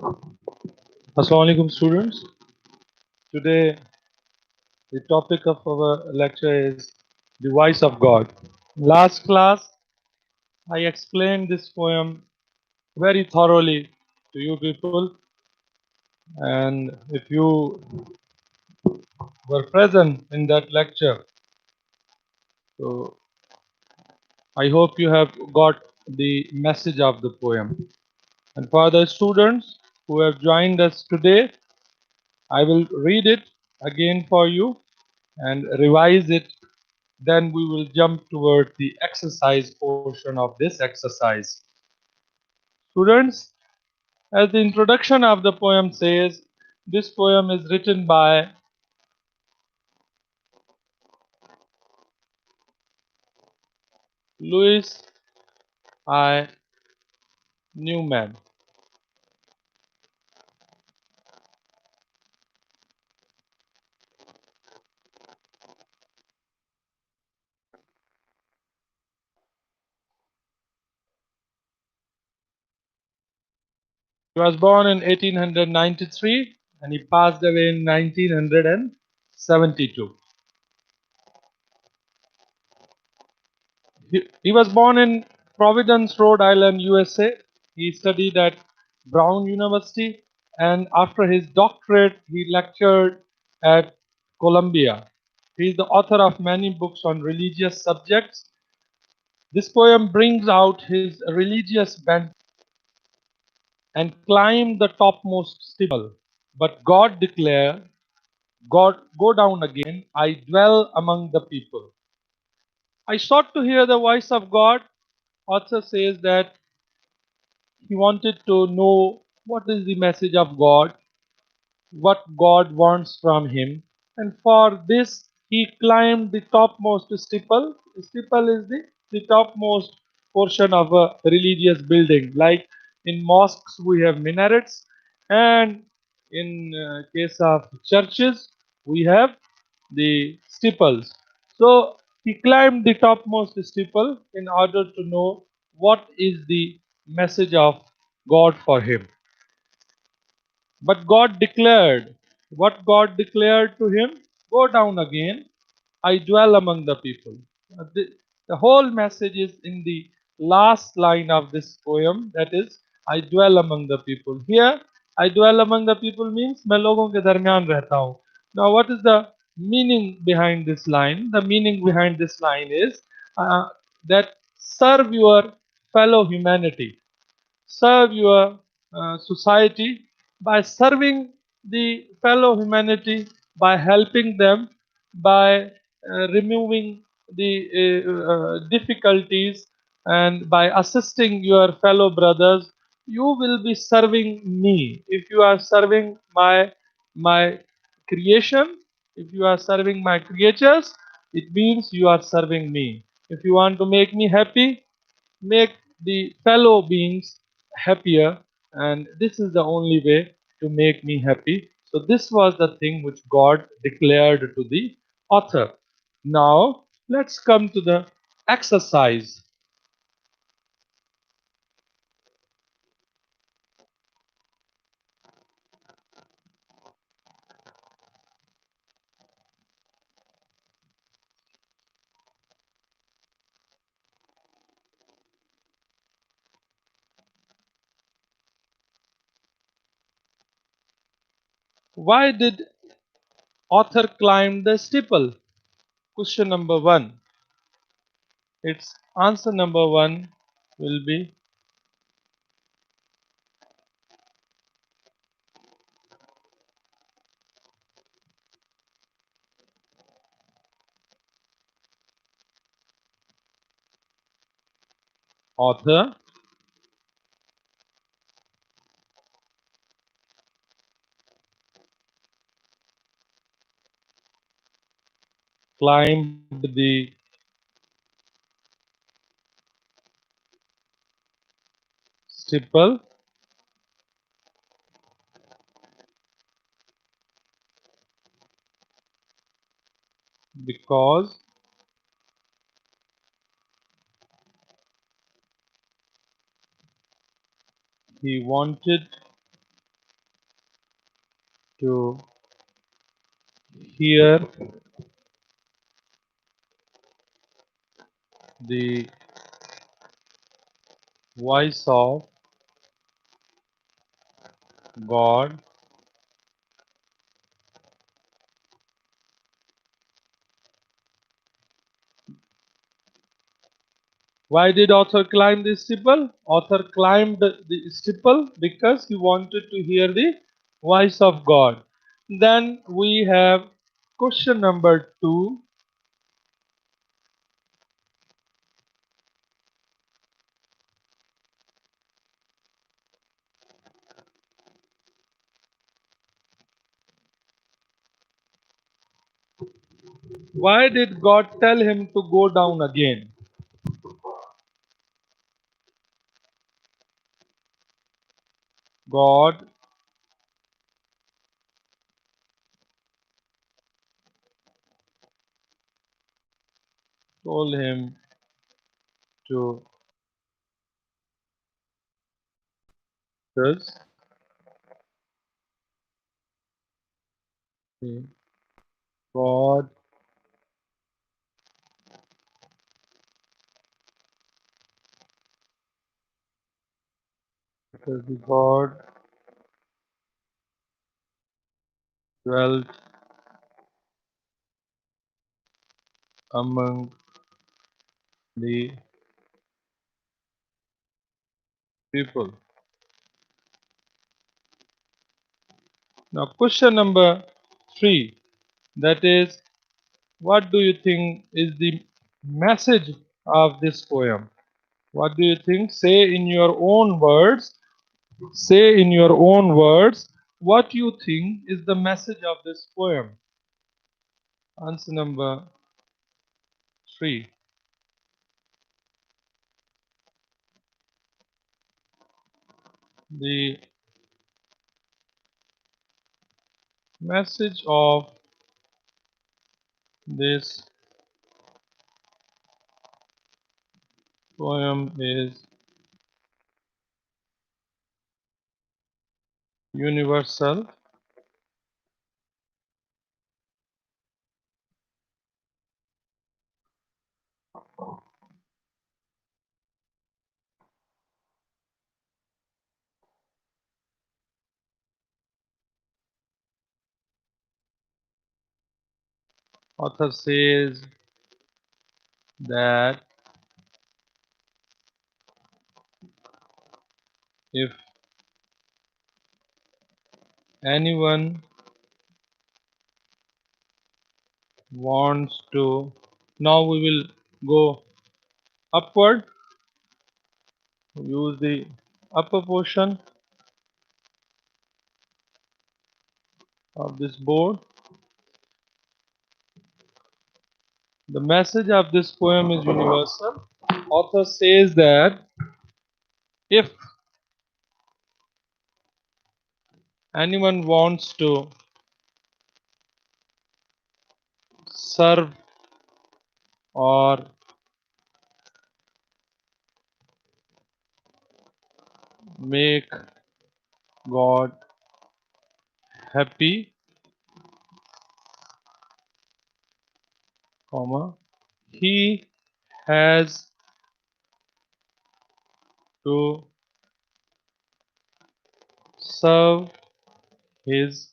Assalamu alaikum students. Today the topic of our lecture is the voice of God. Last class I explained this poem very thoroughly to you people, and if you were present in that lecture, so I hope you have got the message of the poem. And for the students who have joined us today, I will read it again for you and revise it. Then we will jump toward the exercise portion of this exercise. Students, as the introduction of the poem says, this poem is written by Louis I. Newman. He was born in 1893 and he passed away in 1972. He was born in Providence, Rhode Island, USA. He studied at Brown University, and after his doctorate, he lectured at Columbia. He is the author of many books on religious subjects. This poem brings out his religious bent and climb the topmost steeple. But God declared, God, go down again, I dwell among the people. I sought to hear the voice of God. Author says that he wanted to know what is the message of God, what God wants from him, and for this he climbed the topmost steeple. Steeple is the topmost portion of a religious building. Like in mosques, we have minarets, and in case of churches, we have the steeples. So he climbed the topmost steeple in order to know what is the message of God for him. But God declared, what God declared to him, go down again, I dwell among the people. The whole message is in the last line of this poem, that is, I dwell among the people. Here, I dwell among the people means मैं लोगों के दरमियान रहता हूँ. Now, what is the meaning behind this line? The meaning behind this line is that serve your fellow humanity, serve your society by serving the fellow humanity, by helping them, by removing the difficulties, and by assisting your fellow brothers. You will be serving me. If you are serving my creation, if you are serving my creatures, it means you are serving me. If you want to make me happy, make the fellow beings happier, and this is the only way to make me happy. So this was the thing which God declared to the author. Now let's come to the exercise. Why did author climb the steeple? Question number one. Its answer number one will be author climbed the steeple because he wanted to hear the voice of God. Why did author climb the steeple? Author climbed the steeple because he wanted to hear the voice of God. Then we have question number 2. Why did God tell him to go down again? God told him to trust God because the God dwelt among the people. Now, question number 3, that is, what do you think is the message of this poem? What do you think? Say in your own words. Say in your own words what you think is the message of this poem. Answer number 3. The message of this poem is universal. Author says that if anyone wants to, now we will go upward, use the upper portion of this board. The message of this poem is universal. Author says that if anyone wants to serve or make God happy, comma, he has to serve his